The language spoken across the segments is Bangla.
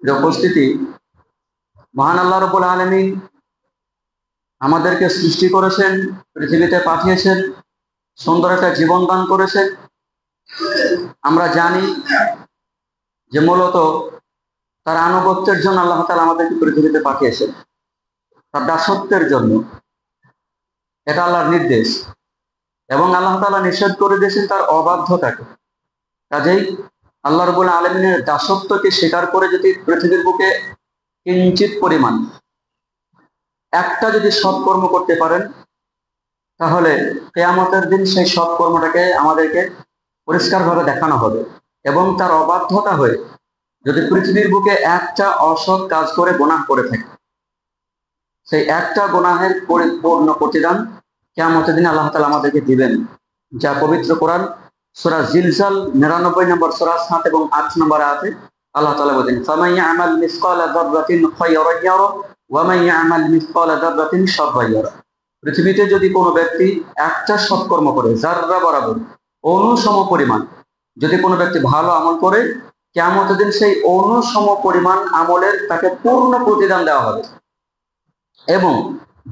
যে উপস্থিতি, মহান আল্লাহ রাব্বুল আলামিন আমাদেরকে সৃষ্টি করেছেন, পৃথিবীতে পাঠিয়েছেন, সুন্দর একটা জীবন দান করেছেন। আমরা জানি যে মূলত তার আনুগত্যের জন্য আল্লাহ তাআলা আমাদেরকে পৃথিবীতে পাঠিয়েছেন, তার দাসত্বের জন্য। এটা আল্লাহর নির্দেশ, এবং আল্লাহ তাআলা নিষেধ করে দিয়েছেন তার অবাধ্যতাকে। কাজেই আল্লাহ রাব্বুল আলামিনের দাসত্বকে স্বীকার করে যদি পৃথিবীর বুকে কিঞ্চিত পরিমাণ একটা যদি সৎকর্ম করতে পারেন, তাহলে কিয়ামতের দিন সেই সৎকর্মটাকে আমাদেরকে পরিষ্কারভাবে দেখানো হবে। এবং তার অবাধ্যতা হয়ে যদি পৃথিবীর বুকে একটা অসৎ কাজ করে গুনাহ করে থাকে, সেই একটা গুনাহের পরিপূর্ণ প্রতিদান কিয়ামতের দিন আল্লাহ তাআলা আমাদেরকে দিবেন, যা পবিত্র কোরআন সূরা জিলজাল 99 নম্বর সূরা 7 এবং 8 নম্বর আয়াতে আল্লাহ তাআলা বলেন, ফামান ইয়ামাল মিসকালা যাররাতিন খায়রান ইয়ারা ওয়া মান ইয়ামাল মিসকালা যাররাতিন শাররান ইয়ারা। পৃথিবীতে যদি কোনো ব্যক্তি একটা সৎকর্ম করে, যাররা বরাবর অণুসম পরিমাণ যদি কোনো ব্যক্তি ভালো আমল করে, কিয়ামতের দিন সেই অণুসম পরিমাণ আমলের তাকে পূর্ণ প্রতিদান দেওয়া হবে। এবং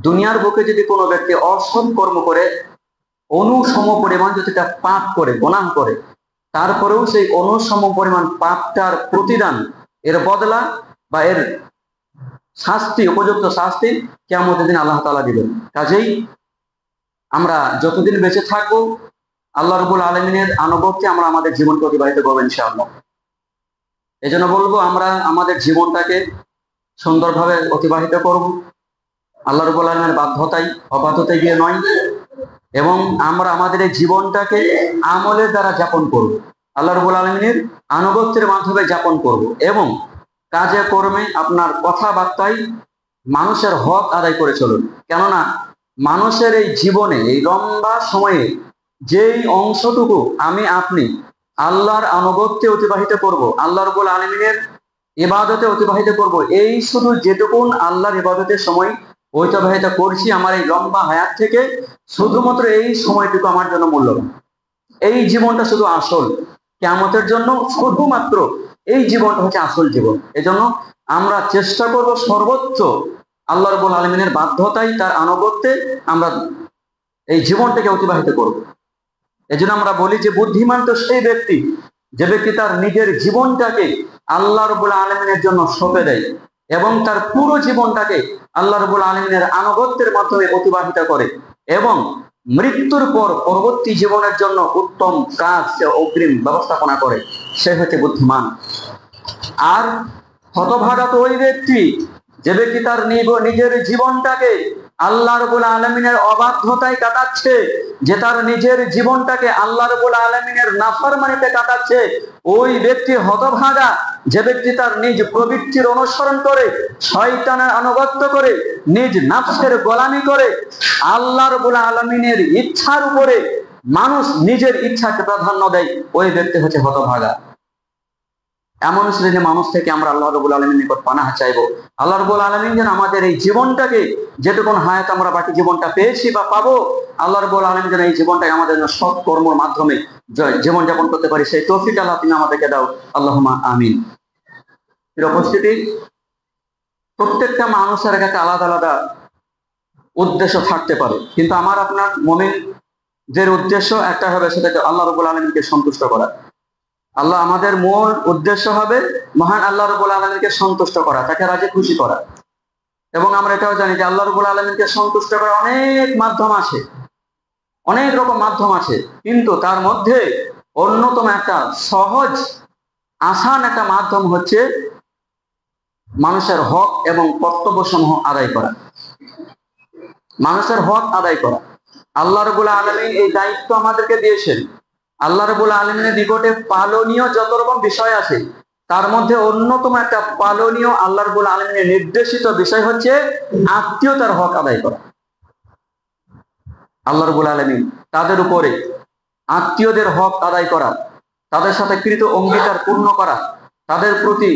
দুনিয়ার বুকে যদি কোনো ব্যক্তি অসৎ কর্ম করে, অনুসম পরিমাণ যদি তা পাপ করে, গুনাহ করে, তারপরেও সেই অনুসম পরিমাণ পাপটার প্রতিদান, এর বদলা বা এর শাস্তি, উপযুক্ত শাস্তি কিয়ামতের দিন আল্লাহ তাআলা দিবেন। কাজেই আমরা যতদিন বেঁচে থাকবো আল্লাহ রাব্বুল আলামিনের আনুগত্যে আমরা আমাদের জীবনকে অতিবাহিত করবো ইনশাআল্লাহ। এই জন্য বলবো, আমরা আমাদের জীবনটাকে সুন্দরভাবে অতিবাহিত করব, আল্লাহ রাব্বুল আলামিনের অবাধ্যতায় গিয়ে নয়। এবং আমরা আমাদের এই জীবনটাকে আমলের দ্বারা যাপন করব, আল্লাহ রাব্বুল আলামিনের আনুগত্যের মাধ্যমে যাপন করব। এবং কাজে কর্মে, আপনার কথাবার্তায় মানুষের হক আদায় করে চলুন। কেননা মানুষের এই জীবনে, এই লম্বা সময়ে যেই অংশটুকু আমি আপনি আল্লাহর আনুগত্যে অতিবাহিত করব, আল্লাহ রাব্বুল আলামিনের ইবাদতে অতিবাহিত করব, এই শুধু যেটুকুন আল্লাহর ইবাদতের সময় অতিবাহিত করছি আমার এই লম্বা হায়াত থেকে, শুধুমাত্র এই সময়টুকু আমার জন্য মূল্যবান। এই জীবনটা শুধু আসল, কিয়ামতের জন্য শুধুমাত্র এই জীবনটা হচ্ছে আসল জীবন। এজন্য আমরা চেষ্টা করব সর্বোচ্চ আল্লাহ রাব্বুল আলামিনের বাধ্যতায়, তার আনুগত্যে আমরা এই জীবনটাকে অতিবাহিত করব। এজন্য আমরা বলি যে বুদ্ধিমান তো সেই ব্যক্তি যে ব্যক্তি তার নিজের জীবনটাকে আল্লাহ রাব্বুল আলামিনের জন্য সঁপে দেয় এবং তার পুরো জীবনটাকে আল্লাহ রাব্বুল আলামিনের আনুগত্যের মাধ্যমে অতিবাহিত করে, এবং মৃত্যুর পর পরবর্তী জীবনের জন্য উত্তম কাজ সে অগ্রিম ব্যবস্থাপনা করে, সে হচ্ছে বুদ্ধিমান। আর হতভাগা তো ওই ব্যক্তি যে ব্যক্তি তার নিজের জীবনটাকে আল্লাহ রাব্বুল আলামিনের অবাধ্যতায় কাটাচ্ছে, যে তার নিজের জীবনটাকে আল্লাহ রাব্বুল আলামিনের নাফরমানিতে কাটাচ্ছে। ওই ব্যক্তি হতভাগা যে ব্যক্তি তার নিজ প্রবৃত্তির অনুসরণ করে, শয়তানের আনুগত্য করে, নিজ নাফসের গোলামি করে, আল্লাহ রাব্বুল আলামিনের ইচ্ছার উপরে মানুষ নিজের ইচ্ছাকে প্রাধান্য দেয়, ওই ব্যক্তি হচ্ছে হতভাগা। এমন শ্রেণীর মানুষ থেকে আমরা আল্লাহ রাব্বুল আলামিনের নিকট পানাহ চাইবো। আল্লাহ রাব্বুল আলামিন যেন আমাদের এই জীবনটাকে, যেটুকুন হায়াত আমরা বাকি জীবনটা পেয়েছি বা পাবো, আল্লাহ রাব্বুল আলামিন যেন এই জীবনটাকে আমাদের সৎ কর্মের মাধ্যমে জীবন যাপন করতে পারি, সেই তৌফিক আল্লাহ তুমি আমাদেরকে দাও, আল্লাহুম্মা আমিন। এর উপস্থিতি, প্রত্যেকটা মানুষের একটা আলাদা আলাদা উদ্দেশ্য থাকতে পারে, কিন্তু আমার আপনার মুমিনদের উদ্দেশ্য একটা হবে, সেটা আল্লাহ রাব্বুল আলামিনকে সন্তুষ্ট করা। আল্লাহ আমাদের মূল উদ্দেশ্য হবে মহান আল্লাহ রাব্বুল আলামিনকে সন্তুষ্ট করা, তাকে রাজি খুশি করা। এবং আমরা এটাও জানি যে আল্লাহ রাব্বুল আলামিনকে সন্তুষ্ট করার অনেক মাধ্যম আছে, অনেক রকম মাধ্যম আছে, কিন্তু তার মধ্যে অন্যতম একটা সহজ আসান একটা মাধ্যম হচ্ছে মানুষের হক এবং কর্তব্য সমূহ আদায় করা। মানুষের হক আদায় করা, আল্লাহ রাব্বুল আলামিন এই দায়িত্ব আমাদেরকে দিয়েছেন। আল্লাহ রাব্বুল আলামিনের নিকটে পালনীয় যত রকম বিষয় আছে, তার মধ্যে অন্যতম একটা পালনীয় আল্লাহ রাব্বুল আলামিনের নির্দেশিত বিষয় হচ্ছে আত্মীয়তার হক আদায় করা। আল্লাহ রাব্বুল আলামিন তাদের উপরে আত্মীয়দের হক আদায় করা, তাদের সাথে কৃত অঙ্গীকার পূর্ণ করা, তাদের প্রতি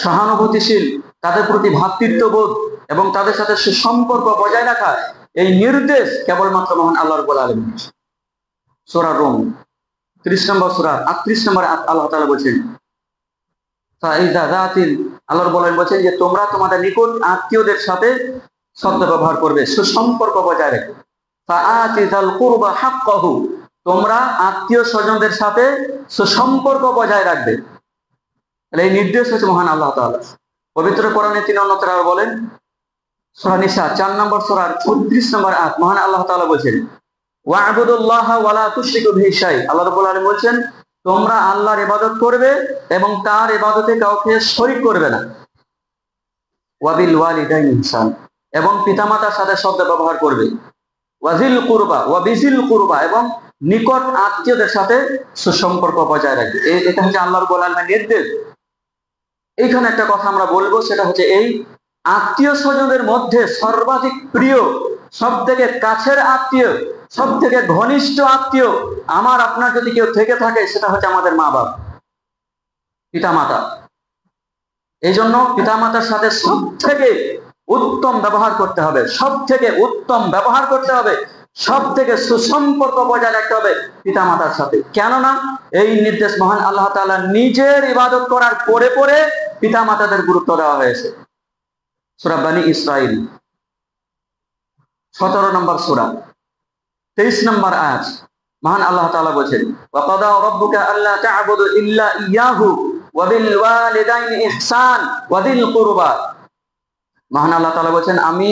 সহানুভূতিশীল, তাদের প্রতি ভ্রাতৃত্ববোধ এবং তাদের সাথে সুসম্পর্ক বজায় রাখা, এই নির্দেশ কেবলমাত্র মহান আল্লাহ রাব্বুল আলামিন। সূরা রুম 30 নম্বর সূরা 38 নম্বর আল্লাহ তাআলা বলেন, ফাইদা যাতিল আল্লাহ রাব্বুল আলামিন বলছেন যে তোমরা তোমাদের নিকট আত্মীয়দের সাথে সদ্ব্যবহার করবে, সুসম্পর্ক বজায় রাখবে। ফাআতি যাল কুরবা হাক্কাহু, তোমরা আত্মীয় স্বজনদের সাথে সুসম্পর্ক বজায় রাখবে। তাহলে এই নির্দেশ হচ্ছে মহান আল্লাহ তাআলা। পবিত্র কোরআনে তিনি অন্যত্র আরো বলেন, সূরা নিসা 4 নম্বর সূরার 36 নম্বর আয়াত, মহান আল্লাহ তাআলা বলেন ওয়া'বুদুল্লাহা ওয়া লা তুশরিকু বিহি শাই। আল্লাহ রাব্বুল আলামিন বলেন তোমরা আল্লাহর ইবাদত করবে এবং তার ইবাদতে কাউকে শরীক করবে না। ওয়া বিল ওয়ালিদাইনি ইহসান, এবং পিতামাতার সাথে সদ্ব্যবহার করবে। ওয়াজিল কুরবা ওয়া বিজিল কুরবা, এবং নিকট আত্মীয়দের সাথে সুসম্পর্ক বজায় রাখবে। এটা হচ্ছে আল্লাহ রাব্বুল আলামিনের নির্দেশ। এইখানে একটা কথা আমরা বলবো, সেটা হচ্ছে এই আত্মীয় স্বজনদের মধ্যে সর্বাধিক প্রিয়, সব থেকে কাছের আত্মীয়, সব থেকে ঘনিষ্ঠ আত্মীয় আমার আপনার যদি কেউ থেকে থাকে, সেটা হচ্ছে আমাদের মা বাবা, পিতামাতা। এই জন্য পিতামাতার সাথে সব থেকে উত্তম ব্যবহার করতে হবে, সব থেকে উত্তম ব্যবহার করতে হবে, সব থেকে সুসম্পর্ক বজায় রাখতে হবে পিতামাতার সাথে। কেননা এই নির্দেশ মহান আল্লাহ তাআলা নিজের ইবাদত করার পরে পরে পিতামাতাদের গুরুত্ব দেওয়া হয়েছে। সূরা বনী ইসরাঈল 17 নম্বর সূরা 23 নম্বর আয়াত, মহান আল্লাহ তাআলা বলেন ওয়া কাদা রাব্বুকা আল্লা তা'বুদু ইল্লা ইয়াহু ওয়া বিল ওয়ালিদাইনি ইহসান ওয়া যিল কুরবা। মহান আল্লাহ তাআলা বলেন আমি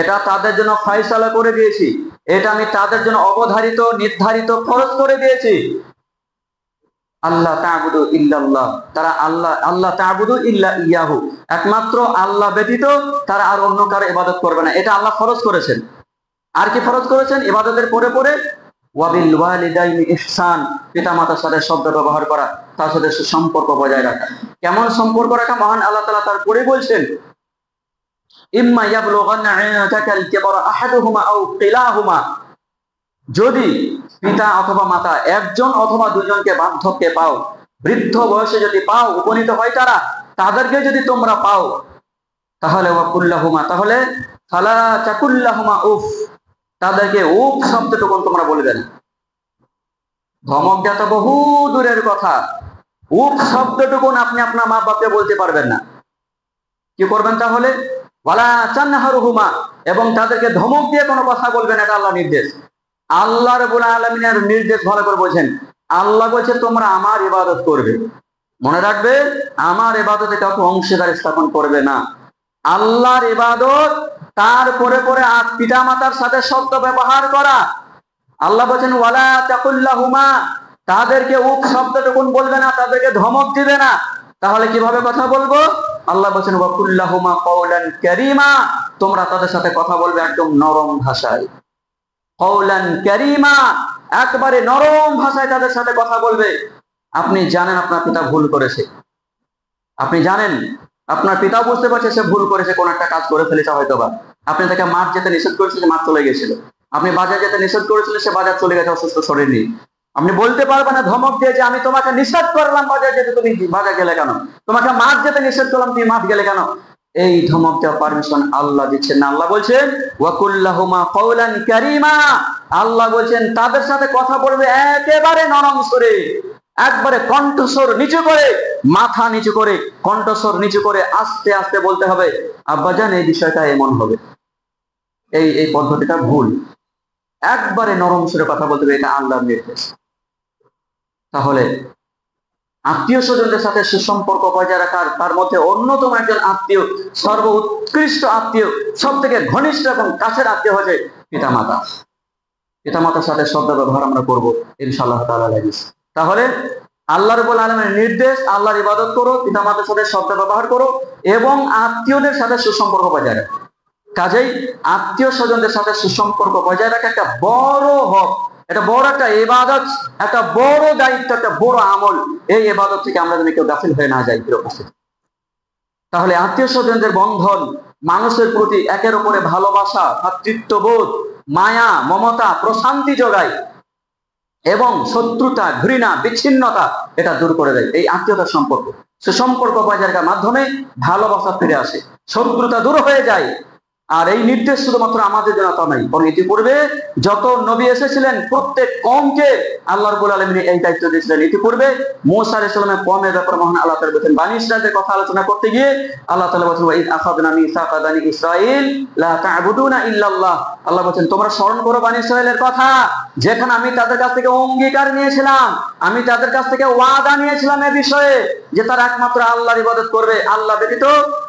এটা তাদের জন্য ফয়সালা করে দিয়েছি, এটা আমি তাদের জন্য অবধারিত নির্ধারিত ফরজ করে দিয়েছি। আল্লাহ তা'বুদু ইল্লাল্লাহ, তারা আল্লাহ তা'বুদু ইল্লা ইয়াহু, একমাত্র আল্লাহ ব্যতীত তারা আর অন্য কারো ইবাদত করবে না। এটা আল্লাহ ফরজ করেছেন। আর কি ফরজ করেছেন? ইবাদতের পরে পরে ওয়া বিল ওয়ালিদাইনি ইহসান, পিতামাতার সাথে সদ্ব্যবহার করা, তার সাথে সুসম্পর্ক বজায় রাখা। কেমন সম্পর্ক রাখা? মহান আল্লাহ তাআলা তারপরে বলছেন ইম্মা ইয়াবলুগান্না ইনদাকাল কিবরা আহাদুহুমা আও কিলাহুমা, যদি পিতা অথবা মাতা একজন অথবা দুজনকে বার্ধক্যে পাও, বৃদ্ধ বয়সে যদি পাও, উপনীত হয় তারা, তাদেরকে যদি তোমরা পাও, তাহলে ওয়াকুল্লাহুমা, তাহলে ফালা তাকুল্লাহুমা উফ, তাদেরকে উফ শব্দটুকু তোমরা বলবে না। ধমক দেওয়া তো বহু দূরের কথা, উফ শব্দটুকু আপনি আপনার মা বাপকে বলতে পারবেন না। কি করবেন তাহলে? ওয়ালা তানহারুহুমা, এবং তাদেরকে ধমক দিয়ে কোনো কথা বলবেন, এটা আল্লাহ নির্দেশ। আল্লাহ রাব্বুল আলামিনের নির্দেশ ভালো করে বলছেন। আল্লাহ বলছে তোমরা আমার ইবাদত করবে, মনে রাখবে আমার ইবাদতে কাউকে অংশীদার স্থাপন করবে না। আল্লাহর ইবাদত, তারপরে পরে পিতা মাতার সাথে সদ্য ব্যবহার করা। আল্লাহ বলছেন ওয়ালা তাকুল্লাহুমা, তাদেরকে উপ শব্দটুকুন বলবে না, তাদেরকে ধমক দিবে না। তাহলে কিভাবে কথা বলবো? আল্লাহ বলছেন ওয়াকুল্লাহুমা কওলান কারীমা, তোমরা তাদের সাথে কথা বলবে একদম নরম ভাষায়। কওলান কারীমা, একবারে নরম ভাষায় তাদের সাথে কথা বলবে। আপনি জানেন আপনার পিতা ভুল করেছে, আপনি জানেন আপনার পিতা বুঝতে পারছে সে ভুল করেছে, কোন একটা কাজ করে ফেলেছে হয়তোবা। আপনি তাকে মাঠ যেতে নিষেধ করেছিলেন, মাঠ চলে গেছিল। আপনি বাজার যেতে নিষেধ করেছিলেন, সে বাজার চলে গেছে অসুস্থ শরীর নিয়ে। আপনি বলতে পারবেন না ধমক দিয়ে যে আমি তোমাকে নিষেধ করলাম বাজার যেতে, তুমি বাজার গেলে কেন? তোমাকে মাঠ যেতে নিষেধ করলাম, তুমি মাঠ গেলে কেন? এই ধমক দেওয়ার পারমিশন আল্লাহ দিচ্ছেন না। আল্লাহ বলছেন ওয়াকুল্লাহুমা কওলান কারীমা, আল্লাহ বলছেন তাদের সাথে কথা বলবে একেবারে নরম সুরে, একবারে কণ্ঠস্বর নিচু করে, মাথা নিচু করে, কণ্ঠস্বর নিচু করে আস্তে আস্তে বলতে হবে আব্বাজান এই বিষয়টা এমন হবে, এই পদ্ধতিটা ভুল। একবারে নরম সুরে কথা বলতে হবে, এটা আল্লাহর নির্দেশ। তাহলে আত্মীয় স্বজনদের সাথে সুসম্পর্ক বজায় রাখার, তার মধ্যে অন্যতম একজন আত্মীয়, সর্ব উৎকৃষ্ট আত্মীয়, সব থেকে ঘনিষ্ঠ এবং কাছের আত্মীয় হচ্ছে পিতামাতা। পিতামাতার সাথে সদ্য ব্যবহার আমরা করবো ইনশাআল্লাহ তাআলা। তাহলে আল্লাহ রাব্বুল আলামিনের নির্দেশ, আল্লাহর ইবাদত করো, পিতামাতার সাথে সদ্য ব্যবহার করো এবং আত্মীয়দের সাথে সুসম্পর্ক বজায় রাখো। কাজেই আত্মীয় স্বজনদের সাথে সুসম্পর্ক বজায় রাখা একটা বড় হক, এটা বড় একটা ইবাদত, একটা বড় দায়িত্ব, একটা বড় আমল। এই ইবাদত থেকে আমরা যেন কেউ গাফিল হয়ে না যাই। তাহলে আত্মীয় স্বজনদের বন্ধন মানুষের প্রতি একের উপরে ভালোবাসা, ভ্রাতৃত্ববোধ, মায়া, মমতা, প্রশান্তি যোগায় এবং শত্রুতা, ঘৃণা, বিচ্ছিন্নতা এটা দূর করে দেয়। এই আত্মীয়তার সম্পর্ক, সুসম্পর্ক বজায় রাখার মাধ্যমে ভালোবাসা ফিরে আসে, শত্রুতা দূর হয়ে যায়। আর এই নির্দেশ শুধুমাত্র আমাদের জন্য তা নয়, বরং ইতিপূর্বে যত নবী এসেছিলেন প্রত্যেক কওমকে আল্লাহ রাব্বুল আলামিন এই দায়িত্ব দিয়েছিলেন। ইতিপূর্বে মূসা আলাইহিস সালামের কওমের ব্যাপারে মহান আল্লাহ তাআলা বলেছেন, বনী ইসরাঈলের কথা আলোচনা করতে গিয়ে আল্লাহ তাআলা বলেছেন, ওয়া ইয আখাযনা মিসাকা বনী ইসরাঈল লা তা'বুদুনা ইল্লাল্লাহ। আল্লাহ বলেছেন, তোমরা স্মরণ করো বনী ইসরাঈলের কথা, যেখানে আমি তাদের কাছ থেকে অঙ্গীকার নিয়েছিলাম, আমি তাদের কাছ থেকে ওয়াদা নিয়েছিলাম এই বিষয়ে যে তারা একমাত্র আল্লাহর ইবাদত করবে, আল্লাহ ব্যতীত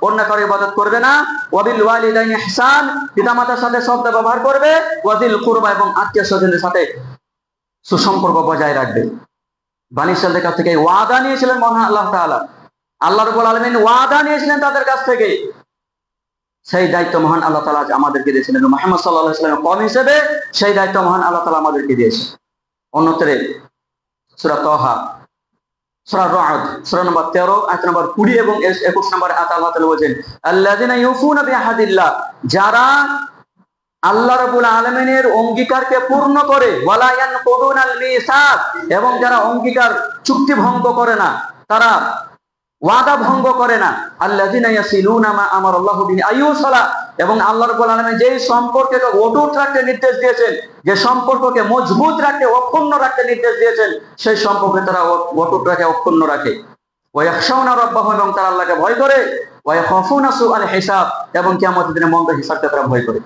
অন্য কারো ইবাদত করবে না। ওয়াবিল ওয়ালিদাইনি ইহসান, পিতামাতার সাথে সদ্ব্যবহার ব্যবহার করবে। ওয়াজিল কুরবা, এবং আত্মীয় স্বজনের সাথে সুসম্পর্ক বজায় রাখবে। বনী ইসরাঈলের কাছ থেকে ওয়াদা নিয়েছিলেন মহান আল্লাহ তাআলা, আল্লাহ রাব্বুল আলামিন ওয়াদা নিয়েছিলেন তাদের কাছ থেকে। সেই দায়িত্ব মহান আল্লাহ তাআলা আমাদেরকে দিয়েছেন, মুহাম্মদ সাল্লাল্লাহু আলাইহি ওয়াসাল্লামের কওম হিসেবে সেই দায়িত্ব মহান আল্লাহ তাআলা আমাদেরকে দিয়েছেন। অন্যত্রে সূরা তাহা, সূরা রা'দ, সূরা নম্বর 13 আয়াত নম্বর 20 এবং 21 নম্বর আয়াত আল্লাহ তাআলা বলেন, আল্লাযিনা ইউফুনা বিআহাদিল্লাহ, যারা আল্লাহ রাব্বুল আলামিনের অঙ্গীকারকে পূর্ণ করে, ওয়ালা ইয়ানকুদুনাল মিসাক, এবং যারা অঙ্গীকার চুক্তি ভঙ্গ করে না, তারা ওয়াদা ভঙ্গ করে না। আল্লাযিনা ইয়াসিলুনা মা আমারাল্লাহু বিহি আইয়ুসালা, এবং আল্লাহ রাব্বুল আলামিন যেই সম্পর্ককে অটুট রাখতে নির্দেশ দিয়েছেন, যে সম্পর্ককে মজবুত রাখতে, অক্ষুণ্ণ রাখতে নির্দেশ দিয়েছেন, সেই সম্পর্কে তারা অটুট রাখে, অক্ষুণ্ণ রাখে। ওয়া ইয়াখশাউনা রাব্বাহুম, এবং তারা আল্লাহকে ভয় করে। ওয়া ইয়াখাফুনা সুআল হিসাব, এবং কিয়ামতের দিনে মন্দ হিসাবকে তারা ভয় করে।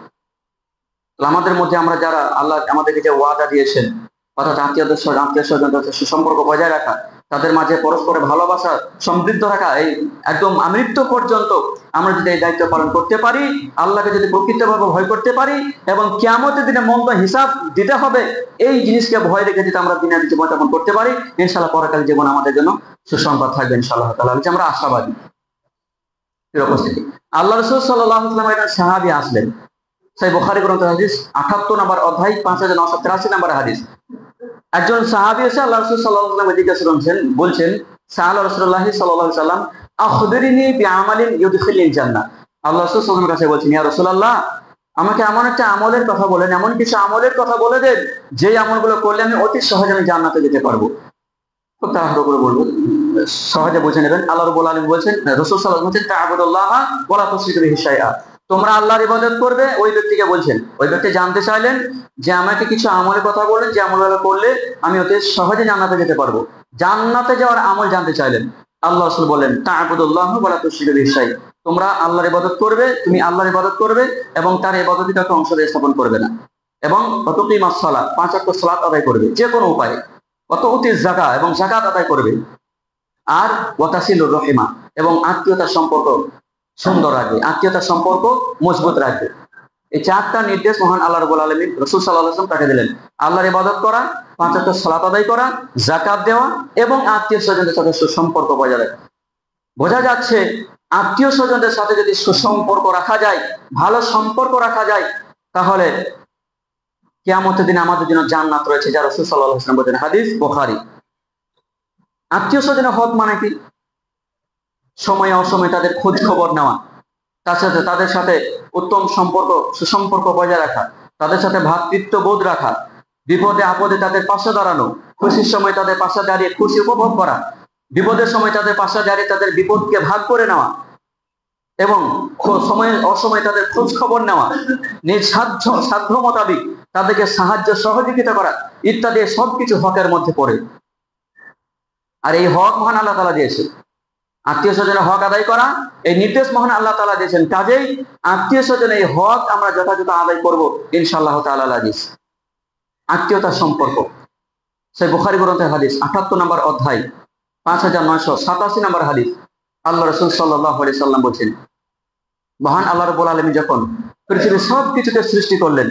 আমাদের মধ্যে আমরা যারা আল্লাহ আমাদেরকে যে ওয়াদা দিয়েছেন, অর্থাৎ আত্মীয় স্বজনদের সাথে সুসম্পর্ক বজায় রাখা, তাদের মাঝে পরস্পরের ভালোবাসা সমৃদ্ধ রাখা, এই একদম মৃত্যু পর্যন্ত আমরা যদি এই দায়িত্ব পালন করতে পারি, আল্লাহকে যদি প্রকৃতভাবে ভয় করতে পারি, এবং কিয়ামতের দিনে মন্দ হিসাব দিতে হবে, এই জিনিসকে ভয় রেখে যদি আমরা দিনের জীবন যাপন করতে পারি, ইনশাআল্লাহ পরকাল জীবন আমাদের জন্য সুসংবাদ থাকবে ইনশাআল্লাহ তাআলা। আমরা আশাবাদী। উপস্থিতি, আল্লাহ রাসূল সাল্লাল্লাহু আলাইহি ওয়াসাল্লাম এর সাহাবী আসলেন। সেই বুখারী গ্রন্থের হাদিস 78 নম্বর অধ্যায় 5983 নম্বর হাদিস। একজন সাহাবী এসে আল্লাহ রাসূল সাল্লাল্লাহু আলাইহি ওয়াসাল্লাম জিজ্ঞাসা করছেন, বলছেন, সাআলা রাসূলুল্লাহ সাল্লাল্লাহু আলাইহি ওয়াসাল্লাম আখবিরনি বিআমালিন ইউদখিলুল জান্নাহ। আল্লাহ রাসূল সাল্লাল্লাহু আলাইহি ওয়াসাল্লাম কাছে বলছেন, ইয়া রাসূলুল্লাহ, আমাকে এমন একটা আমলের কথা বলেন, এমন কিছু আমলের কথা বলে দেন যে আমলগুলো করলে আমি অতি সহজে আমি জান্নাতে যেতে পারবো। খুব তাড়াহুড়ো করে বলবো, সহজে বুঝে নেবেন। আল্লাহ রাব্বুল আলামিন বলছেন, রাসূল সাল্লাল্লাহু আলাইহি ওয়াসাল্লাম বলছেন, তা'বুদুল্লাহ ওয়া লা তুশরিকু বিহি শাইআ, তোমরা আল্লাহর ইবাদত করবে। ওই ব্যক্তিকে বলছেন, ওই ব্যক্তি জানতে চাইলেন যে আমাকে কিছু আমলের কথা বলেন যে আমলগুলো করলে আমি অতি সহজে জান্নাতে যেতে পারবো। জান্নাতে যাওয়ার আমল জানতে চাইলেন। আল্লাহ রাসূল বলেন, তা'বুদুল্লাহ ওয়া লা তুশরিকু বিহি শাইআ, তোমরা আল্লাহর ইবাদত করবে, তুমি আল্লাহর ইবাদত করবে এবং তার ইবাদতে কাউকে অংশ স্থাপন করবে না, এবং ওয়াতুকিমাস সালাত, 5 ওয়াক্ত সালাত আদায় করবে যে কোনো উপায়ে, ওয়াতুতিজ যাকাত, এবং যাকাত আদায় করবে, আর ওয়াতাসিলুর রহিমা, এবং আত্মীয়তার সম্পর্ক সুন্দর রাখবে, আত্মীয়তার সম্পর্ক মজবুত রাখবে। এই 4টা নির্দেশ মহান আল্লাহ রাব্বুল আলামিন রাসূল সাল্লাল্লাহু আলাইহি ওয়াসাল্লাম তাকে দিলেন। আল্লাহর ইবাদত করা, 5 ওয়াক্ত সালাত আদায় করা, যাকাত দেওয়া, এবং আত্মীয় স্বজনদের সাথে সুসম্পর্ক বজায় রাখা। বোঝা যাচ্ছে আত্মীয় স্বজনদের সাথে যদি সুসম্পর্ক রাখা যায়, ভালো সম্পর্ক রাখা যায়, তাহলে কিয়ামতের দিনে আমাদের জন্য জান্নাত রয়েছে, যা রাসূল সাল্লাল্লাহু আলাইহি ওয়াসাল্লাম বলেন, হাদিস বুখারী। আত্মীয় স্বজনের হক মানে কি? সময় অসময়ে তাদের খোঁজ খবর নেওয়া, তাদের সাথে উত্তম সম্পর্ক, সুসম্পর্ক বজায় রাখা, তাদের সাথে ভ্রাতৃত্ব বোধ রাখা, বিপদে আপদে তাদের পাশে দাঁড়ানো, খুশির সময় তাদের পাশে দাঁড়িয়ে খুশি উপভোগ করা, বিপদের সময় তাদের পাশে দাঁড়িয়ে তাদের বিপদকে ভাগ করে নেওয়া, এবং সময় অসময়ে তাদের খোঁজ খবর নেওয়া, নিজ সাধ্য মোতাবিক তাদেরকে সাহায্য সহযোগিতা করা, ইত্যাদি সবকিছু হকের মধ্যে পড়ে। আর এই হক মহান আল্লাহ তাআলা দিয়েছে। আত্মীয় স্বজনের হক আদায় করা, এই নির্দেশ মহান আল্লাহ তাআলা দিয়েছেন। কাজেই আত্মীয় স্বজনের এই হক আমরা যথাযথ আদায় করব ইনশাআল্লাহ তাআলা আজিজ। আত্মীয়তার সম্পর্ক, সেই বুখারী গ্রন্থের হাদিস 78 নম্বর অধ্যায় 5987 নম্বর হাদিস। আল্লাহ রাসূল সাল্লাল্লাহু আলাইহি সাল্লাম বলেছেন, মহান আল্লাহ রাব্বুল আলামিন যখন পৃথিবীর সব কিছুকে সৃষ্টি করলেন,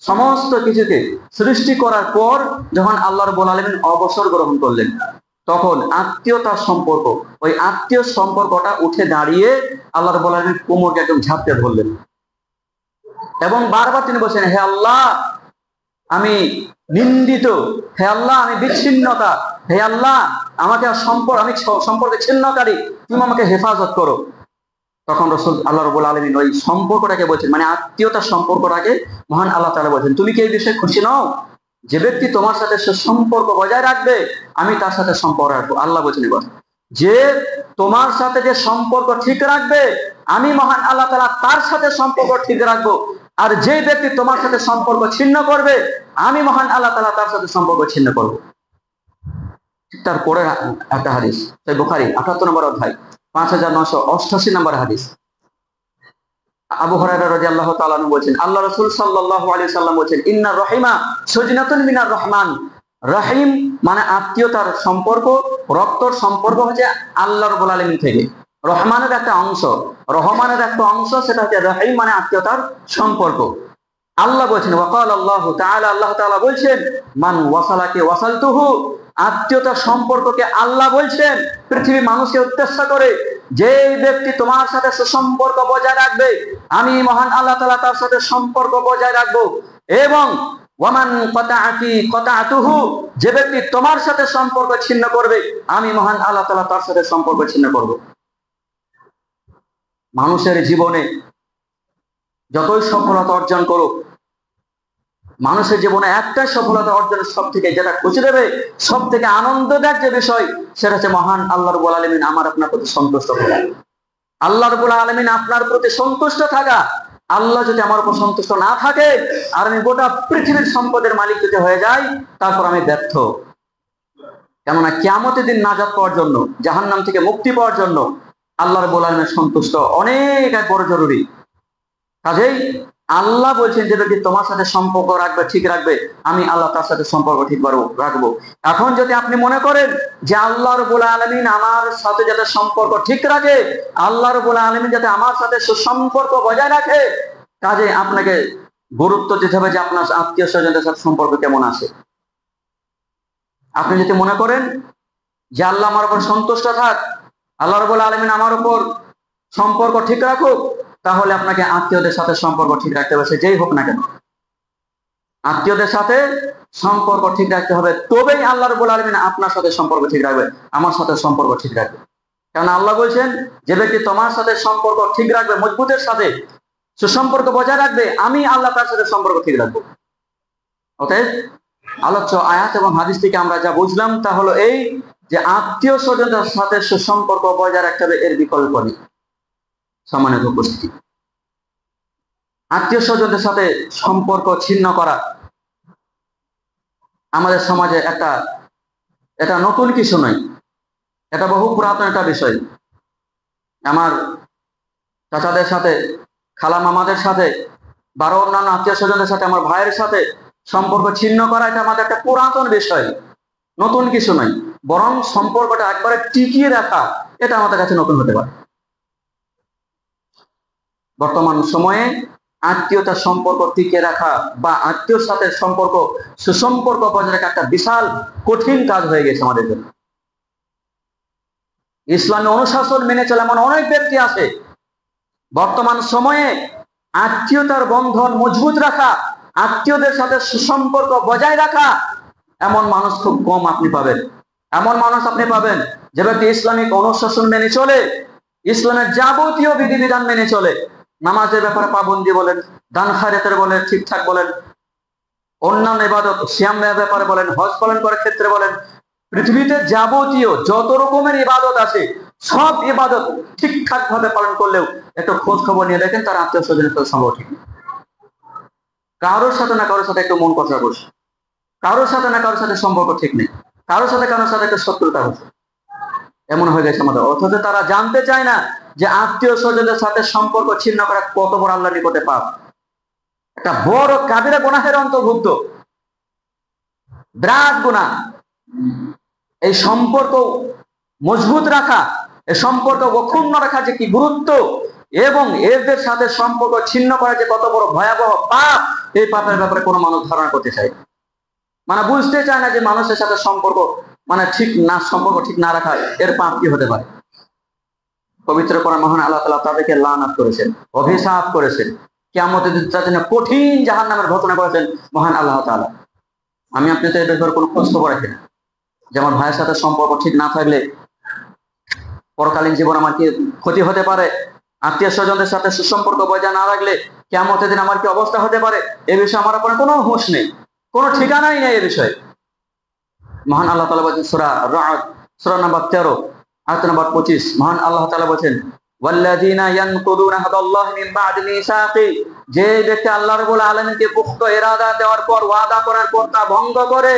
সমস্ত কিছুকে সৃষ্টি করার পর যখন আল্লাহ রাব্বুল আলামিন অবসর গ্রহণ করলেন, তখন আত্মীয়তার সম্পর্ক, ওই আত্মীয় সম্পর্কটা উঠে দাঁড়িয়ে আল্লাহ রাব্বুল আলামিন কোমরকে একদম ঝাপটে ধরলেন, এবং বারবার তিনি বলছেন, হে আল্লাহ, আমি নিন্দিত, হে আল্লাহ, আমি বিচ্ছিন্নতা, হে আল্লাহ, আমাকে আমি সম্পর্কে ছিন্নকারী, তুমি আমাকে হেফাজত করো। তখন রাসূল আল্লাহ রাব্বুল আলামিন ওই সম্পর্কটাকে বলছেন, মানে আত্মীয়তার সম্পর্কটাকে মহান আল্লাহ তাআলা বলছেন, তুমি কি এই বিষয়ে খুশি নও? যে ব্যক্তি তোমার সাথে সম্পর্ক বজায় রাখবে, আমি তার সাথে সম্পর্ক রাখবো। আল্লাহ বলছেন এবার, যে তোমার সাথে যে সম্পর্ক ঠিক রাখবে, আমি মহান আল্লাহ তাআলা তার সাথে সম্পর্ক ঠিক রাখবো। আর যে ব্যক্তি তোমার সাথে সম্পর্ক ছিন্ন করবে, আমি মহান আল্লাহ তাআলা তার সাথে সম্পর্ক ছিন্ন করবো। তারপরে একটা হাদিস, সহিহ বুখারী ৭৮ নম্বর অধ্যায় 5988 নম্বর হাদিস। আবু হুরায়রা রাদিয়াল্লাহু তাআলা আনহু বলেন, আল্লাহ রাসূল সাল্লাল্লাহু আলাইহি সাল্লাম বলেন, ইন্না রহিমা সুজনাতুন মিনার রহমান। রহিম মানে আত্মীয়তার সম্পর্ক, রক্তর সম্পর্ক হচ্ছে আল্লাহ রাব্বুল আলামিন থেকে। রহমানের একটা অংশ, রহমানের একটা অংশ, সেটা হচ্ছে রহিম মানে আত্মীয়তার সম্পর্ক। আল্লাহ বলছেন, ওয়াকাল আল্লাহু তাআলা, আল্লাহ তাআলা বলছেন, মান ওয়াসালাকে ওয়াসালতুহু। আত্মীয়তার সম্পর্ককে আল্লাহ বলছেন পৃথিবী মানুষকে উদ্দেশ্য করে, যে ব্যক্তি তোমার সাথে সুসম্পর্ক বজায় রাখবে, আমি মহান আল্লাহ তাআলা তার সাথে সম্পর্ক বজায় রাখবো। এবং ওয়ামান কাতাআকি কাতাআতুহু, যে ব্যক্তি তোমার সাথে সম্পর্ক ছিন্ন করবে, আমি মহান আল্লাহ তাআলা তার সাথে সম্পর্ক ছিন্ন করব। মানুষের জীবনে যতই সফলতা অর্জন করুক, মানুষের জীবনে একটাই সফলতা অর্জনের সব থেকে যেটা খুশি দেবে, সব থেকে আনন্দদায়ক যে বিষয়, সেটা হচ্ছে মহান আল্লাহ রাব্বুল আলামিন আমার আপনার প্রতি সন্তুষ্ট থাকা। আল্লাহ রাব্বুল আলামিন আপনার প্রতি সন্তুষ্ট থাকা। আল্লাহ যদি আমার উপর সন্তুষ্ট না থাকে, আর আমি গোটা পৃথিবীর সম্পদের মালিক যদি হয়ে যাই, তারপর আমি ব্যর্থ। কেননা কিয়ামতের দিন নাজাত পাওয়ার জন্য, জাহান্নাম থেকে মুক্তি পাওয়ার জন্য আল্লাহ রাব্বুল আলামিনের সন্তুষ্ট অনেক এক বড় জরুরি। কাজেই আল্লাহ বলছেন, যে ব্যক্তি তোমার সাথে সম্পর্ক রাখবে, ঠিক রাখবে, আমি আল্লাহ তার সাথে সম্পর্ক ঠিক রাখবো। এখন যদি আপনি মনে করেন যে আল্লাহ রাব্বুল আলামিন আমার সাথে যাতে সম্পর্ক ঠিক রাখে, আল্লাহ রাব্বুল আলামিন যাতে আমার সাথে সুসম্পর্ক বজায় রাখে, কাজে আপনাকে গুরুত্ব দিতে হবে যে আপনার আত্মীয় স্বজনদের সাথে সম্পর্ক কেমন আছে। আপনি যদি মনে করেন যে আল্লাহ আমার উপর সন্তুষ্ট থাক, আল্লাহ রাব্বুল আলামিন আমার উপর সম্পর্ক ঠিক রাখুক, তাহলে আপনাকে আত্মীয়দের সাথে সম্পর্ক ঠিক রাখতে হবে, সে যেই হোক না কেন। আত্মীয়দের সাথে সম্পর্ক ঠিক রাখতে হবে, তবেই আল্লাহ রাব্বুল আলামিন আপনার সাথে সম্পর্ক ঠিক রাখবে, আমার সাথে সম্পর্ক ঠিক রাখবে। কারণ আল্লাহ বলছেন, যে ব্যক্তি তোমার সাথে সম্পর্ক ঠিক রাখবে, মজবুতের সাথে সুসম্পর্ক বজায় রাখবে, আমি আল্লাহ তার সাথে সম্পর্ক ঠিক রাখবো। অতএব আলোচ্য আয়াত এবং হাদিস থেকে আমরা যা বুঝলাম তা হলো এই, যে আত্মীয় স্বজনদের সাথে সুসম্পর্ক বজায় রাখতে হবে, এর বিকল্প নেই। সম্মানিত উপস্থিতি, আত্মীয় স্বজনদের সাথে সম্পর্ক ছিন্ন করা আমাদের সমাজে এটা নতুন কিছু নয়, এটা বহু পুরাতন একটা বিষয়। আমার চাচাদের সাথে, খালা মামাদের সাথে, বারো অন্যান্য আত্মীয় স্বজনদের সাথে, আমার ভাইয়ের সাথে সম্পর্ক ছিন্ন করা, এটা আমাদের একটা পুরাতন বিষয়, নতুন কিছু নয়। বরং সম্পর্কটা একবারে টিকিয়ে রাখা, এটা আমাদের কাছে নতুন হতে পারে। বর্তমান সময়ে আত্মীয়তার সম্পর্ক টিকিয়ে রাখা বা আত্মীয়র সাথে সম্পর্ক সুসম্পর্ক বজায় রাখা একটা বিশাল কঠিন কাজ হয়ে গেছে আমাদের জন্য। ইসলামী অনুশাসন মেনে চলে এমন অনেক ব্যক্তি আছে, বর্তমান সময়ে আত্মীয়তার বন্ধন মজবুত রাখা, আত্মীয়দের সাথে সুসম্পর্ক বজায় রাখা, এমন মানুষ খুব কম আপনি পাবেন। এমন মানুষ আপনি পাবেন যে ব্যক্তি ইসলামিক অনুশাসন মেনে চলে, ইসলামের যাবতীয় বিধিবিধান মেনে চলে, নামাজের ব্যাপারে পাবন্দি বলেন, দান খায়রাতের বলেন, ঠিকঠাক বলেন, অন্যান্য ইবাদত সিয়ামের ব্যাপারে বলেন, হজ পালন করার ক্ষেত্রে বলেন, পৃথিবীতে যাবতীয় যত রকমের ইবাদত আছে, সব ইবাদত ঠিকঠাক ভাবে পালন করলেও একটু খোঁজ খবর নিয়ে দেখেন তার আত্মীয় স্বজনের সাথে সম্পর্ক ঠিক নেই। কারোর সাথে না কারোর সাথে একটু মন কথা করছে, কারোর সাথে না কারোর সাথে সম্পর্ক ঠিক নেই, কারোর সাথে একটা শত্রুতা হচ্ছে, এমন হয়ে গেছে আমাদের। অথচ তারা জানতে চায় না যে আত্মীয় স্বজনদের সাথে সম্পর্ক ছিন্ন করা কত বড় আল্লাহর নিকটে পাপ, একটা বড় কাবিরা গুনাহের অন্তর্ভুক্ত, বিরাট গুনাহ। এই সম্পর্ক মজবুত রাখা, এই সম্পর্ক অক্ষুণ্ণ রাখা যে কি গুরুত্ব, এবং এদের সাথে সম্পর্ক ছিন্ন করা যে কত বড় ভয়াবহ পাপ, এই পাপের ব্যাপারে কোনো মানুষ ধারণা করতে চায় না। মানে বুঝতে চায় না যে মানুষের সাথে সম্পর্ক সম্পর্ক ঠিক না রাখা এর পাপ কি হতে পারে। পবিত্র কোরআন মহান আল্লাহ তাআলা তাদেরকে লানাত করেছেন, অভিশাপ করেছেন, কিয়ামতের দিন তাদের জন্য কঠিন জাহান্নামের ঘোষণা করেছেন মহান আল্লাহ তাআলা। আমি আপনি তো এর ব্যাপারে কোনো খোঁজ খবর রাখি না, যে আমার ভাইয়ের সাথে সম্পর্ক ঠিক না থাকলে পরকালীন জীবন আমার কি ক্ষতি হতে পারে, আত্মীয় স্বজনদের সাথে সুসম্পর্ক বজায় না রাখলে কিয়ামতের দিন আমার কি অবস্থা হতে পারে, এ বিষয়ে আমার আপনার কোনো হুঁশ নেই, কোনো ঠিকানাই নেই এ বিষয়ে। মহান আল্লাহ তাআলা বলেন সূরা রা'দ সূরা নাম্বার 13 আয়াত নাম্বার 25, মহান আল্লাহ তাআলা বলেন, ওয়াল্লাযীনা ইয়ানকুদুনা আহদাল্লাহি মিন বা'দি মিসাকি, যে ব্যক্তি আল্লাহ রাব্বুল আলামিনকে পুখ্ত ইরাদা দেওয়ার পর, ওয়াদা করার পর তা ভঙ্গ করে,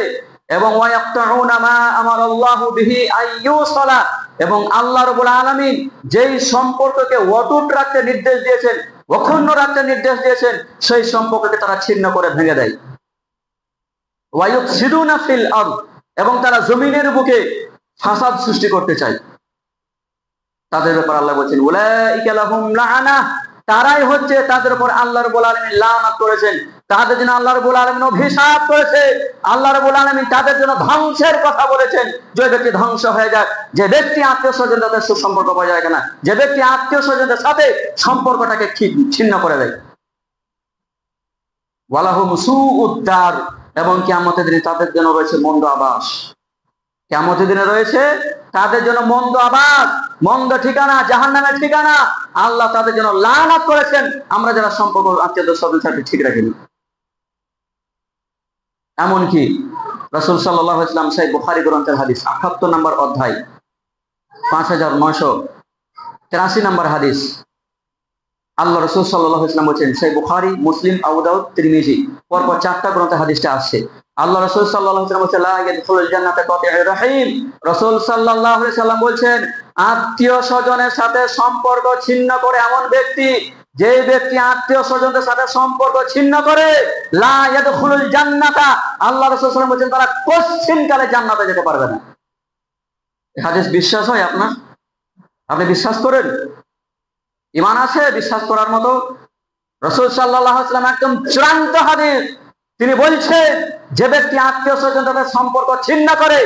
এবং ওয়ায়াকতাউনা মা আমারাল্লাহু বিহি আইয়ুসালা, এবং আল্লাহ রাব্বুল আলামিন যেই সম্পর্ককে অটুট রাখতে নির্দেশ দিয়েছেন, অক্ষুণ্ণ রাখতে নির্দেশ দিয়েছেন, সেই সম্পর্ককে তারা ছিন্ন করে ভেঙে দেয়। ওয়ায়ুফসিদুনা ফিল আরদ, এবং তারা জমিনের বুকে ফাসাদ সৃষ্টি করতে চায়। তাদের ব্যাপারে আল্লাহ বলছেন উলাইকা লাহুম লাআনা, তারাই হচ্ছে তাদের উপর আল্লাহ রাব্বুল আলামিন লানত করেছেন, তাদের জন্য আল্লাহ রাব্বুল আলামিন অভিশাপ করেছে, আল্লাহ রাব্বুল আলামিন তাদের জন্য ধ্বংসের কথা বলেছেন। যে ব্যক্তি ধ্বংস হয়ে যায়, যে ব্যক্তি আত্মীয় স্বজনদের সাথে সুসম্পর্ক বজায় রাখে না, যে ব্যক্তি আত্মীয় স্বজনদের সাথে সম্পর্কটাকে ছিন্ন করে দেয়। ওয়ালাহুম সুউদ দার, এবং কিয়ামতের দিনে তাদের জন্য রয়েছে মন্দ আবাস। কিয়ামতের দিনে রয়েছে তাদের জন্য মন্দ আবাস, মন্দ ঠিকানা, জাহান্নামের ঠিকানা। আল্লাহ তাদের জন্য লানত করেছেন, আমরা যারা সম্পর্ক আত্মীয়দের স্বজনের সাথে ঠিক রাখিনি। এমনকি রাসূল সাল্লাল্লাহু আলাইহি ওয়াসাল্লাম সহিহ বুখারী গ্রন্থের হাদিস ৭৮ নম্বর অধ্যায় 5983 নম্বর হাদিস, আল্লাহ রাসূল সাল্লাল্লাহু আলাইহি ওয়াসাল্লাম বলেছেন, সহিহ বুখারী, মুসলিম, আবু দাউদ, তিরমিজি, পরপর 4টা গ্রন্থে হাদিসটা আসছে। আল্লাহ রাসূল সাল্লাল্লাহু আলাইহি ওয়াসাল্লাম বলেছেন, লা ইয়াদখুলুল জান্নাতা কাতিউর রাহিম। রাসূল সাল্লাল্লাহু আলাইহি ওয়াসাল্লাম বলছেন, আত্মীয় স্বজনের সাথে সম্পর্ক ছিন্ন করে এমন ব্যক্তি, যে ব্যক্তি আত্মীয় স্বজনদের সাথে সম্পর্ক ছিন্ন করে, লা ইয়াদখুলুল জান্নাতা, আল্লাহ রাসূল সাল্লাল্লাহু আলাইহি ওয়াসাল্লাম বলেছেন, তারা কোনদিনকালে জান্নাতে যেতে পারবে না। এই হাদিস বিশ্বাস হয় আপনার? আপনি বিশ্বাস করেন? ঈমান আছে বিশ্বাস করার মতো? রাসূল সাল্লাল্লাহু আলাইহি ওয়াসাল্লাম একদম চূড়ান্ত হাদিস, তিনি বলছেন, যে ব্যক্তি আত্মীয় স্বজনদের সাথে সম্পর্ক ছিন্ন করে,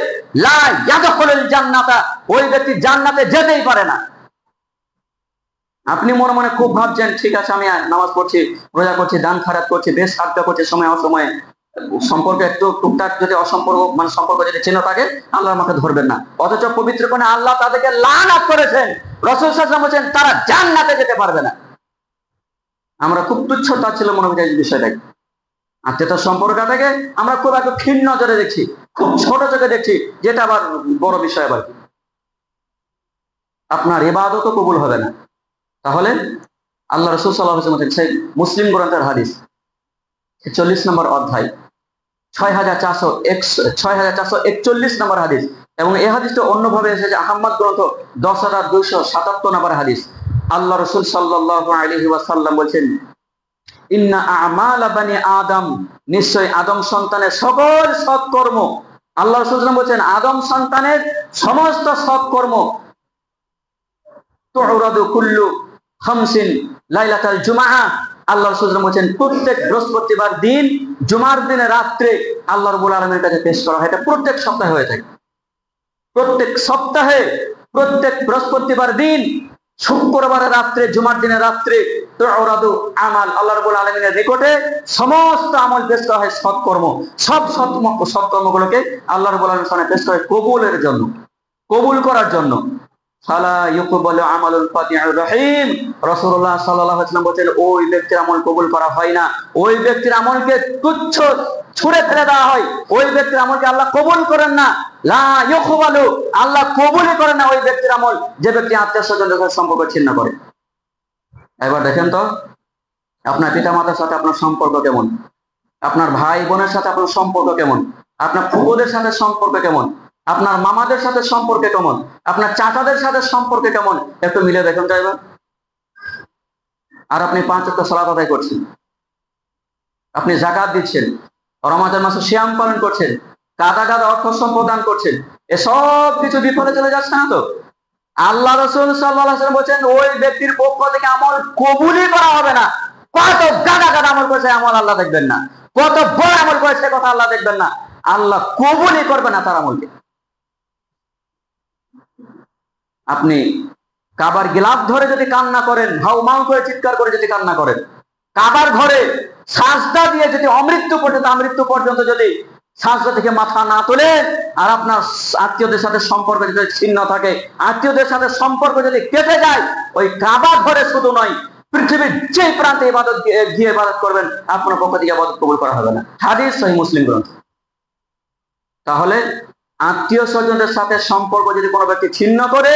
লা ইয়াদখুলুল জান্নাতা, ওই ব্যক্তি জান্নাতে যেতেই পারে না। আপনি মনে মনে খুব ভাবছেন, ঠিক আছে আমি নামাজ পড়ছি, রোজা করছি, দান খায়রাত করছি, বেশ সাহায্য করছি, সময় অসময়ে সম্পর্ক একটু টুকটাক যদি অসম্পর্ক মানে সম্পর্ক যদি চিহ্ন থাকে, আল্লাহ আমাকে ধরবেন না। অথচ পবিত্র কোরআনে আল্লাহ তাদেরকে লানত করেছেন, রাসূল সাল্লাল্লাহু আলাইহি ওয়াসাল্লাম বলেছেন তারা জান্নাতে যেতে পারবে না। আমরা খুব তুচ্ছ তাচ্ছিল্য মনে করি এই বিষয়টাকে। আত্মীয়তার সম্পর্কটাকে আমরা খুব একটু ক্ষীণ নজরে দেখছি, খুব ছোট চোখে দেখছি, যেটা আবার বড় বিষয়। আবার আপনার ইবাদতও কবুল হবে না। তাহলে আল্লাহ রাসূল সাল্লাল্লাহু আলাইহি ওয়াসাল্লাম সেই মুসলিম গ্রন্থের হাদিস 40 নম্বর অধ্যায় 6441 নম্বর হাদিস, এবং এই হাদিসটা অন্যভাবে এসেছে আহমদ গ্রন্থ 10277 নম্বর হাদিস। আল্লাহ রাসূল সাল্লাল্লাহু আলাইহি ওয়াসাল্লাম বলেন, ইন্না আমালা বানি আদম, নিশ্চয় আদম সন্তানের সকল সৎকর্ম, আল্লাহ রাসূল সাল্লাল্লাহু আলাইহি ওয়াসাল্লাম বলেন আদম সন্তানের সমস্ত সৎকর্ম, তুরাদু কুল্লু খামসিন লাইলাতাল জুমআহ, আল্লাহ রাসূল সাল্লাল্লাহু আলাইহি ওয়াসাল্লাম বলেন প্রত্যেক বৃহস্পতিবার দিন, জুমার দিনে রাত্রে আল্লাহ রাব্বুল আলামিনের কাছে পেশ করা হয়। এটা প্রত্যেক সপ্তাহে হয়ে থাকে, প্রত্যেক সপ্তাহে, প্রত্যেক বৃহস্পতিবার দিন, শুক্রবারের রাত্রে, জুমার দিনের রাত্রে তুরাদু আমাল, আল্লাহ রাব্বুল আলামিনের নিকটে সমস্ত আমল পেশ করা হয়, সৎকর্ম, সব সৎকর্মগুলোকে আল্লাহ রাব্বুল আলামিনের সামনে পেশ করে কবুলের জন্য, কবুল করার জন্য। ফালা ইউকবালু আমালুল ফাতিহুর রহিম, রাসূলুল্লাহ সাল্লাল্লাহু আলাইহি ওয়াসাল্লাম বলেন ওই ব্যক্তির আমল কবুল করা হয় না, ওই ব্যক্তির আমলকে তুচ্ছ ছুঁড়ে ফেলে দেওয়া হয়, ওই ব্যক্তির আমলকে আল্লাহ কবুল করেন না। লা ইউকবালু, আল্লাহ কবুলই করেন না ওই ব্যক্তির আমল, যে ব্যক্তি আত্মীয় স্বজনদের সাথে সম্পর্ক ছিন্ন করে। এবার দেখেন তো আপনার পিতা মাতার সাথে আপনার সম্পর্ক কেমন, আপনার ভাই বোনের সাথে আপনার সম্পর্ক কেমন, আপনার ফুফুদের সাথে সম্পর্ক কেমন, আপনার মামাদের সাথে সম্পর্কে কেমন, আপনার চাচাদের সাথে সম্পর্কে কেমন, একটু মিলে দেখুন তো এবার। আর আপনি 5 ওয়াক্ত সালাত আদায় করছেন, আপনি যাকাত দিচ্ছেন, রমাদান মাসে সিয়াম পালন করছেন, কাদা কাদা অর্থ সম্পদ দান করছেন, এসব কিছু বিফলে চলে যাচ্ছে না তো? আল্লাহ রাসূল সাল্লাল্লাহু আলাইহি ওয়াসাল্লাম বলেছেন ওই ব্যক্তির পক্ষ থেকে আমল কবুলই করা হবে না। কত গাদা গাদা আমল করেছে, আমল আল্লাহ দেখবেন না। কত বড় আমল করেছে, কথা আল্লাহ দেখবেন না। আল্লাহ কবুলই করবে না তার আমলকে। আপনি কাবার গিলাফ ধরে যদি কান্না করেন, হাউ মাউ করে চিৎকার করে যদি কান্না করেন, কাবার ঘরে সাজদা দিয়ে যদি আমৃত্যু পর্যন্ত যদি সাজদা থেকে মাথা না তোলেন, আর আপনার আত্মীয়দের সাথে সম্পর্ক যদি ছিন্ন থাকে, আত্মীয়দের সাথে সম্পর্ক যদি কেটে যায়, ওই কাবা ঘরে শুধু নয়, পৃথিবীর যে প্রান্তে ইবাদত গিয়ে ইবাদত করবেন, আপনার পক্ষ থেকে ইবাদত কবুল করা হবে না। হাদিস সহিহ মুসলিম গ্রন্থ। তাহলে আত্মীয় স্বজনদের সাথে সম্পর্ক যদি কোনো ব্যক্তি ছিন্ন করে,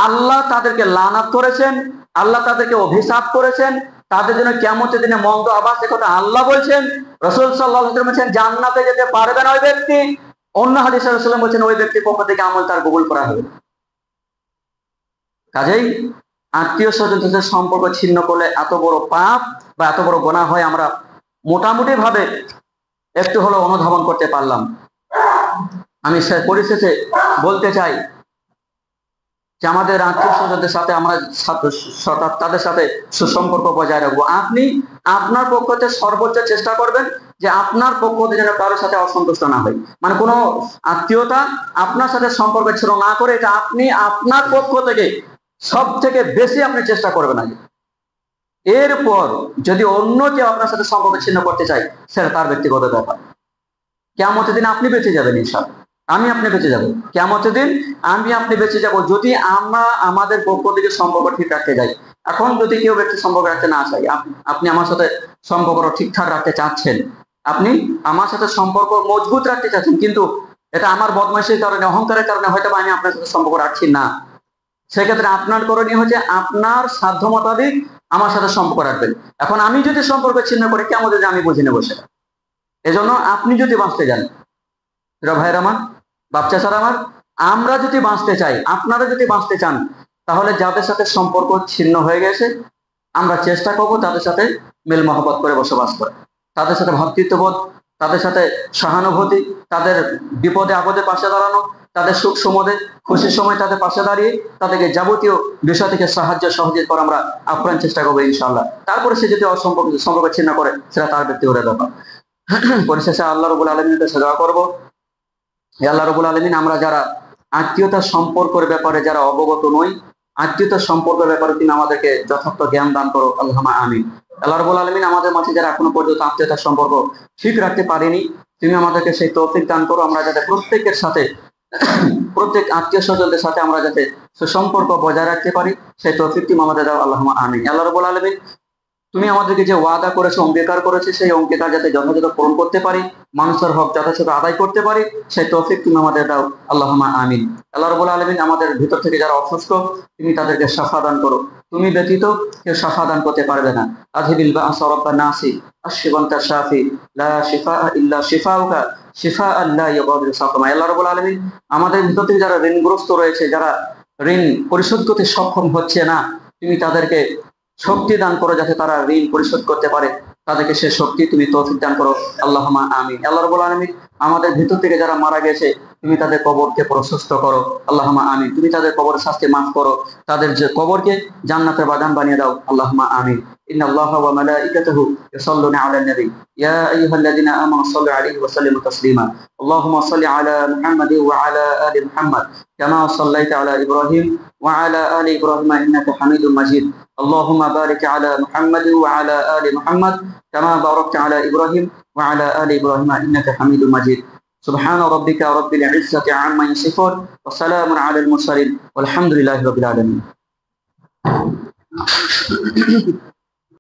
আল্লাহ তাদেরকে লানাত করেছেন, আল্লাহ তাদেরকে অভিশাপ করেছেন, তাদের জন্য কিয়ামতের দিনে মন্দ আবাস, কথা আল্লাহ বলছেন। রাসূল সাল্লাল্লাহু আলাইহি ওয়াসাল্লাম বলেছেন জান্নাতে যেতে পারবে না ওই ব্যক্তি। অন্য হাদিসে রাসূল বলেছেন ওই ব্যক্তির পক্ষ থেকে আমল তার কবুল করা হবে। কাজেই আত্মীয় স্বজনদের সাথে সম্পর্ক ছিন্ন করলে এত বড় পাপ বা এত বড় গুনাহ হয়, আমরা মোটামুটি ভাবে একটু হলো অনুধাবন করতে পারলাম। আমি পরিশেষে বলতে চাই যে আমাদের আত্মীয় স্বজনদের সাথে আমরা তাদের সাথে সুসম্পর্ক বজায় রাখবো। আপনি আপনার পক্ষ থেকে সর্বোচ্চ চেষ্টা করবেন যে আপনার পক্ষ থেকে যেন কারোর সাথে অসন্তুষ্ট না হয়, মানে কোনো আত্মীয়তা আপনার সাথে সম্পর্ক ছিল না করে, এটা আপনি আপনার পক্ষ থেকে সব থেকে বেশি আপনি চেষ্টা করবেন আগে। এরপর যদি অন্য কেউ আপনার সাথে সম্পর্ক ছিন্ন করতে চায়, সেটা তার ব্যক্তিগত ব্যাপার। কিয়ামতের দিন আপনি বেঁচে যাবেন ইনশাআল্লাহ, আপনি বেঁচে যাবেন কিয়ামতের দিন, আপনি বেঁচে যাব যদি আমরা আমাদের পক্ষ থেকে সম্পর্ক ঠিক রাখতে যাই। এখন যদি কেউ ব্যক্তি সম্পর্ক রাখতে না চাই, আপনি আমার সাথে সম্পর্ক ঠিকঠাক রাখতে চাচ্ছেন, আপনি আমার সাথে সম্পর্ক মজবুত রাখতে চাচ্ছেন, কিন্তু এটা আমার বদমাইশির কারণে, অহংকারের কারণে হয়তো আমি আপনার সাথে সম্পর্ক রাখছি না, সেক্ষেত্রে আপনার করণীয় হচ্ছে আপনার সাধ্য মোতাবেক আমার সাথে সম্পর্ক রাখবেন। এখন আমি যদি সম্পর্ক ছিন্ন করি, কেমন যদি আমি বুঝে নেবো সেটা। এজন্য আপনি যদি বাঁচতে যান, ভাইয়ের আমার, বাচ্চা ছাড়া আমার, আমরা যদি বাঁচতে চাই, আপনারা যদি বাঁচতে চান, তাহলে যাদের সাথে সম্পর্ক ছিন্ন হয়ে গেছে আমরা চেষ্টা করব তাদের সাথে মেল মহব্বত করে বসবাস করে, তাদের সাথে ভ্রাতৃত্ববোধ, তাদের সাথে সহানুভূতি, তাদের বিপদে আপদে পাশে দাঁড়ানো, তাদের সুখ সমদে খুশির সময় তাদের পাশে দাঁড়িয়ে তাদেরকে যাবতীয় বিষয় থেকে সাহায্য সহযোগিতা করা আমরা আপ্রাণ চেষ্টা করবো ইনশাআল্লাহ। তারপরে সে যদি সম্পর্ক ছিন্ন করে, সেটা তার ব্যক্তিগত ব্যাপার। পরিশেষে আল্লাহ রাব্বুল আলামিনের কাছে দোয়া করব, আল্লাহ রাব্বুল আলামিন আমরা যারা আত্মীয়তা সম্পর্কের ব্যাপারে যারা অবগত নই, আত্মীয়তা সম্পর্কের ব্যাপারে তুমি আমাদেরকে যথার্থ জ্ঞান দান করো, আল্লাহুম্মা আমিন। আল্লাহ রাব্বুল আলামিন আমাদের মাঝে যারা এখনো পর্যন্ত আত্মীয়তার সম্পর্ক ঠিক রাখতে পারেনি, তুমি আমাদেরকে সেই তৌফিক দান করো, আমরা যাতে প্রত্যেকের সাথে, প্রত্যেক আত্মীয় স্বজনদের সাথে আমরা যাতে সুসম্পর্ক বজায় রাখতে পারি, সেই তৌফিক তুমি আমাদের দাও, আল্লাহুম্মা আমিন। আল্লাহ রাব্বুল আলামিন তুমি আমাদেরকে যে ওয়াদা করেছো, অঙ্গীকার করেছে, সেই অঙ্গীকার যাতে যথাযথ পূরণ করতে পারি, মানুষের হক যথাযথ আদায় করতে পারি, সেই তৌফিক তুমি আমাদের দাও, আল্লাহুম্মা আমিন। আল্লাহ রাব্বুল আলামিন আমাদের ভিতর থেকে যারা অসুস্থ, তুমি তাদেরকে শাফা দান করো, তুমি ব্যতীত কেউ শাফা দান করতে পারবে না। আযহিবিল বা'স রাব্বান নাসি আশফি আনতা শাফি লা শিফাআ ইল্লা শিফাউকা শিফাআন লা ইউগাদিরু সাকামা। আল্লাহ রাব্বুল আলামিন আমাদের ভিতর থেকে যারা ঋণগ্রস্ত রয়েছে, যারা ঋণ পরিশোধ করতে সক্ষম হচ্ছে না, তুমি তাদেরকে শক্তি দান করো যাতে তারা ঋণ পরিশোধ করতে পারে, তাদেরকে সে শক্তি তুমি তৌফিক দান করো, আল্লাহুম্মা আমিন। আল্লাহ রাব্বুল আলামিন আমাদের ভিতর থেকে যারা মারা গেছে, তুমি তাদের কবরকে প্রশস্ত করো, আল্লাহুম্মা আমিন। তুমি তাদের কবরের শাস্তি মাফ করো, তাদের যে কবরকে জান্নাতের বাগান বানিয়ে দাও, আল্লাহুম্মা আমিন। ইন্নাল্লাহা ওয়া মালাইকাতাহু ইউসাল্লুনা আলান নবী ইয়া আইয়ুহাল্লাযিনা আমানু সাল্লু আলাইহি ওয়া সাল্লিমু তাসলিমা। আল্লাহুম্মা সাল্লি আলা মুহাম্মাদি ওয়া আলা আলি মুহাম্মাদ কামা সাল্লাইতা আলা ইব্রাহিম ওয়া আলা আলি ইব্রাহিম ইন্নাকা হামিদুম মাজিদ। اللهم بارك على محمد وعلى آل محمد كما باركت على إبراهيم وعلى آل إبراهيم إنك حميد مجيد. سبحان ربك رب العزة عما يصفون وسلام على المرسلين والحمد لله رب العالمين.